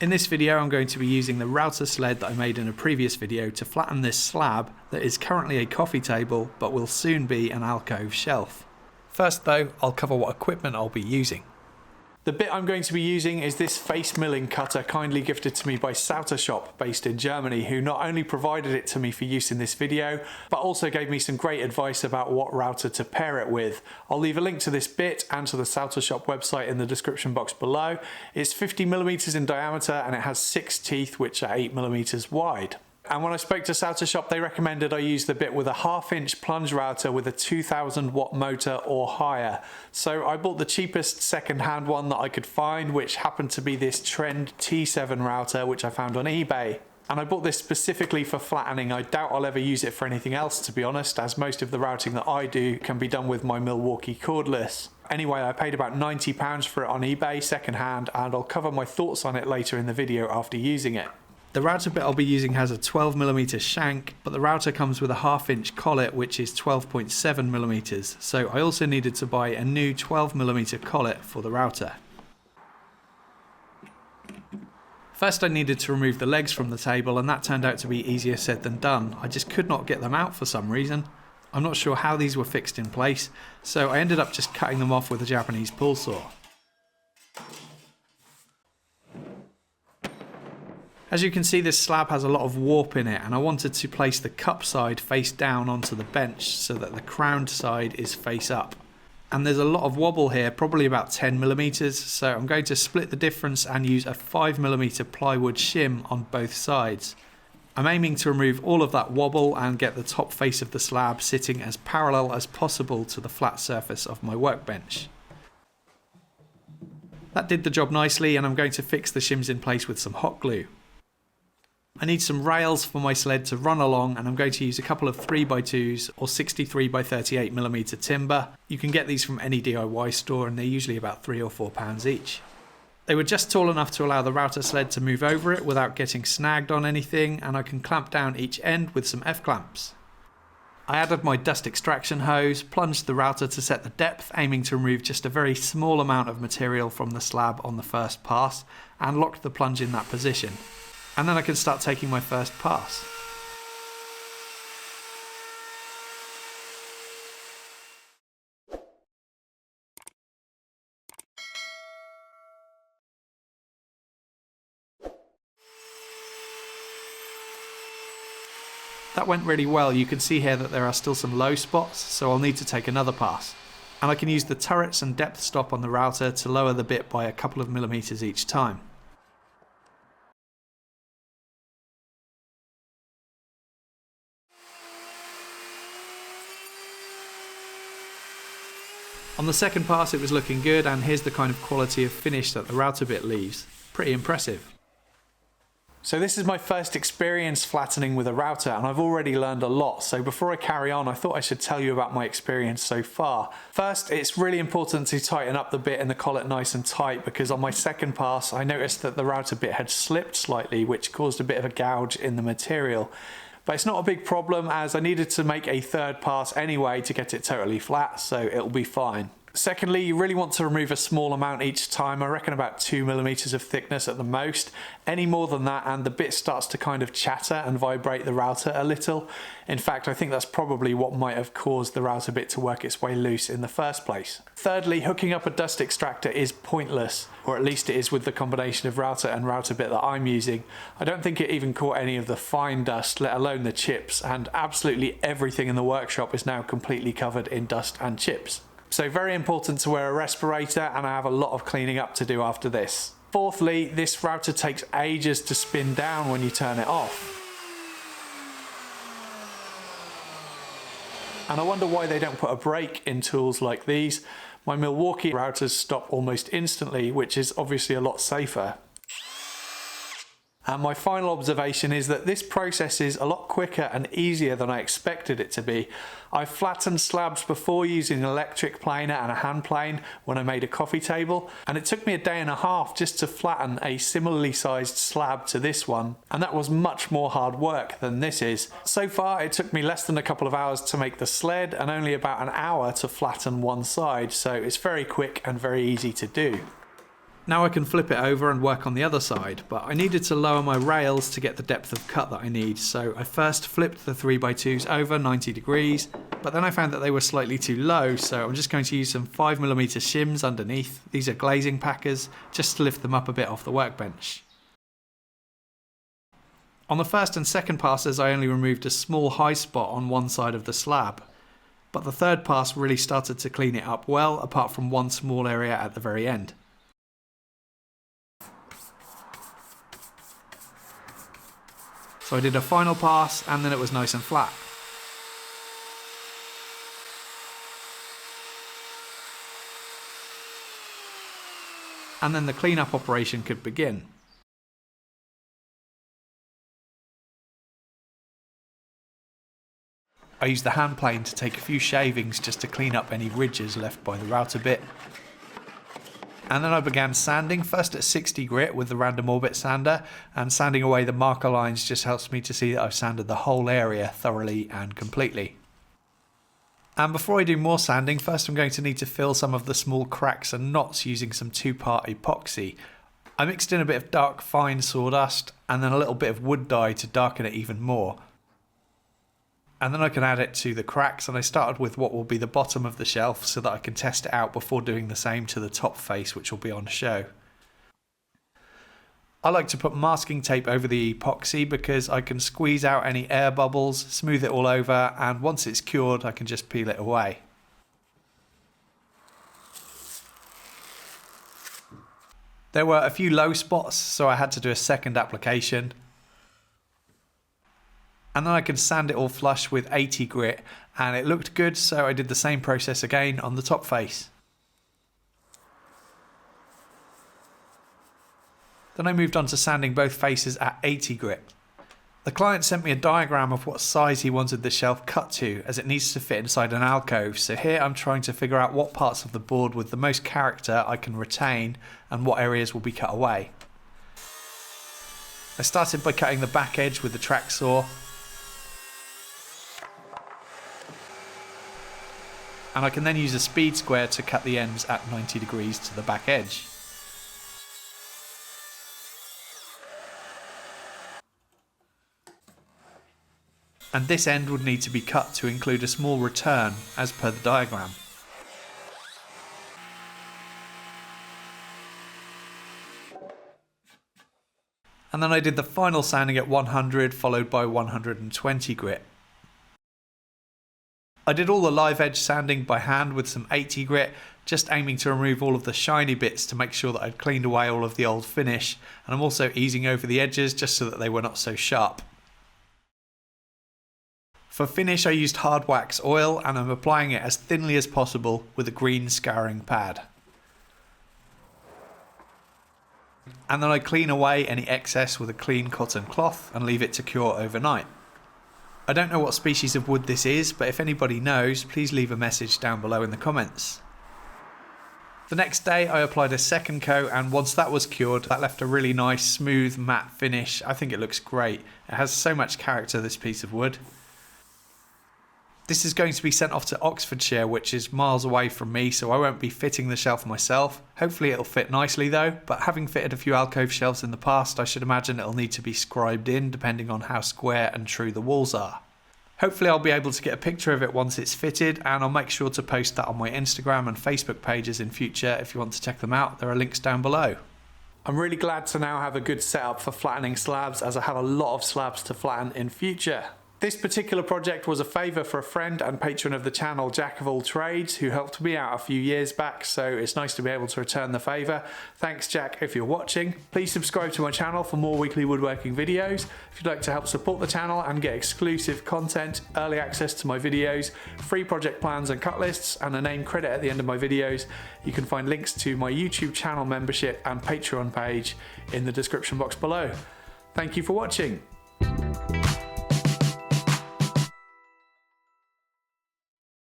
In this video I'm going to be using the router sled that I made in a previous video to flatten this slab that is currently a coffee table but will soon be an alcove shelf. First though, I'll cover what equipment I'll be using. The bit I'm going to be using is this face milling cutter kindly gifted to me by Shop based in Germany, who not only provided it to me for use in this video but also gave me some great advice about what router to pair it with. I'll leave a link to this bit and to the Shop website in the description box below. It's 50mm in diameter and it has 6 teeth which are 8mm wide. And when I spoke to Shop, they recommended I use the bit with a 1/2 inch plunge router with a 2000 watt motor or higher. So I bought the cheapest second-hand one that I could find, which happened to be this Trend T7 router, which I found on eBay. And I bought this specifically for flattening. I doubt I'll ever use it for anything else, to be honest, as most of the routing that I do can be done with my Milwaukee cordless. Anyway, I paid about £90 for it on eBay second-hand, and I'll cover my thoughts on it later in the video after using it. The router bit I'll be using has a 12mm shank, but the router comes with a 1/2 inch collet which is 12.7mm, so I also needed to buy a new 12mm collet for the router. First I needed to remove the legs from the table, and that turned out to be easier said than done. I just could not get them out for some reason. I'm not sure how these were fixed in place, so I ended up just cutting them off with a Japanese pull saw. As you can see, this slab has a lot of warp in it, and I wanted to place the cup side face down onto the bench so that the crowned side is face up. And there's a lot of wobble here, probably about 10mm, so I'm going to split the difference and use a 5mm plywood shim on both sides. I'm aiming to remove all of that wobble and get the top face of the slab sitting as parallel as possible to the flat surface of my workbench. That did the job nicely, and I'm going to fix the shims in place with some hot glue. I need some rails for my sled to run along, and I'm going to use a couple of 3x2s or 63x38mm timber. You can get these from any DIY store and they're usually about £3 or £4 each. They were just tall enough to allow the router sled to move over it without getting snagged on anything, and I can clamp down each end with some F-clamps. I added my dust extraction hose, plunged the router to set the depth, aiming to remove just a very small amount of material from the slab on the first pass, and locked the plunge in that position. And then I can start taking my first pass. That went really well. You can see here that there are still some low spots, so I'll need to take another pass. And I can use the turrets and depth stop on the router to lower the bit by a couple of millimeters each time. On the second pass it was looking good, and here's the kind of quality of finish that the router bit leaves. Pretty impressive. So this is my first experience flattening with a router, and I've already learned a lot, so before I carry on I thought I should tell you about my experience so far. First, it's really important to tighten up the bit and the collet nice and tight, because on my second pass I noticed that the router bit had slipped slightly, which caused a bit of a gouge in the material. But it's not a big problem, as I needed to make a third pass anyway to get it totally flat, so it'll be fine. Secondly, you really want to remove a small amount each time. I reckon about 2mm of thickness at the most. Any more than that and the bit starts to kind of chatter and vibrate the router a little. In fact, I think that's probably what might have caused the router bit to work its way loose in the first place. Thirdly, hooking up a dust extractor is pointless, or at least it is with the combination of router and router bit that I'm using. I don't think it even caught any of the fine dust, let alone the chips, and absolutely everything in the workshop is now completely covered in dust and chips. So very important to wear a respirator, and I have a lot of cleaning up to do after this. Fourthly, this router takes ages to spin down when you turn it off. And I wonder why they don't put a brake in tools like these. My Milwaukee routers stop almost instantly, which is obviously a lot safer. And my final observation is that this process is a lot quicker and easier than I expected it to be. I've flattened slabs before using an electric planer and a hand plane when I made a coffee table, and it took me a day and a half just to flatten a similarly sized slab to this one, and that was much more hard work than this is. So far it took me less than a couple of hours to make the sled and only about an hour to flatten one side, so it's very quick and very easy to do. Now I can flip it over and work on the other side, but I needed to lower my rails to get the depth of cut that I need, so I first flipped the 3x2s over 90 degrees, but then I found that they were slightly too low, so I'm just going to use some 5mm shims underneath. These are glazing packers, just to lift them up a bit off the workbench. On the first and second passes I only removed a small high spot on one side of the slab, but the third pass really started to clean it up well, apart from one small area at the very end. So I did a final pass and then it was nice and flat. And then the cleanup operation could begin. I used the hand plane to take a few shavings just to clean up any ridges left by the router bit. And then I began sanding, first at 60 grit with the random orbit sander, and sanding away the marker lines just helps me to see that I've sanded the whole area thoroughly and completely. And before I do more sanding, first I'm going to need to fill some of the small cracks and knots using some 2-part epoxy. I mixed in a bit of dark fine sawdust and then a little bit of wood dye to darken it even more. And then I can add it to the cracks, and I started with what will be the bottom of the shelf so that I can test it out before doing the same to the top face, which will be on show. I like to put masking tape over the epoxy because I can squeeze out any air bubbles, smooth it all over, and once it's cured I can just peel it away. There were a few low spots, so I had to do a second application. And then I can sand it all flush with 80 grit, and it looked good, so I did the same process again on the top face. Then I moved on to sanding both faces at 80 grit. The client sent me a diagram of what size he wanted the shelf cut to, as it needs to fit inside an alcove, so here I'm trying to figure out what parts of the board with the most character I can retain and what areas will be cut away. I started by cutting the back edge with the track saw, and I can then use a speed square to cut the ends at 90 degrees to the back edge. And this end would need to be cut to include a small return as per the diagram. And then I did the final sanding at 100 followed by 120 grit. I did all the live edge sanding by hand with some 80 grit, just aiming to remove all of the shiny bits to make sure that I'd cleaned away all of the old finish, and I'm also easing over the edges just so that they were not so sharp. For finish I used hard wax oil, and I'm applying it as thinly as possible with a green scouring pad. And then I clean away any excess with a clean cotton cloth and leave it to cure overnight. I don't know what species of wood this is, but if anybody knows, please leave a message down below in the comments. The next day I applied a second coat, and once that was cured, that left a really nice smooth matte finish. I think it looks great. It has so much character, this piece of wood. This is going to be sent off to Oxfordshire, which is miles away from me, so I won't be fitting the shelf myself. Hopefully it'll fit nicely though, but having fitted a few alcove shelves in the past, I should imagine it'll need to be scribed in depending on how square and true the walls are. Hopefully I'll be able to get a picture of it once it's fitted, and I'll make sure to post that on my Instagram and Facebook pages in future if you want to check them out. There are links down below. I'm really glad to now have a good setup for flattening slabs, as I have a lot of slabs to flatten in future. This particular project was a favour for a friend and patron of the channel, Jack of All Trades, who helped me out a few years back, so it's nice to be able to return the favour. Thanks Jack if you're watching. Please subscribe to my channel for more weekly woodworking videos. If you'd like to help support the channel and get exclusive content, early access to my videos, free project plans and cut lists, and a name credit at the end of my videos, you can find links to my YouTube channel membership and Patreon page in the description box below. Thank you for watching.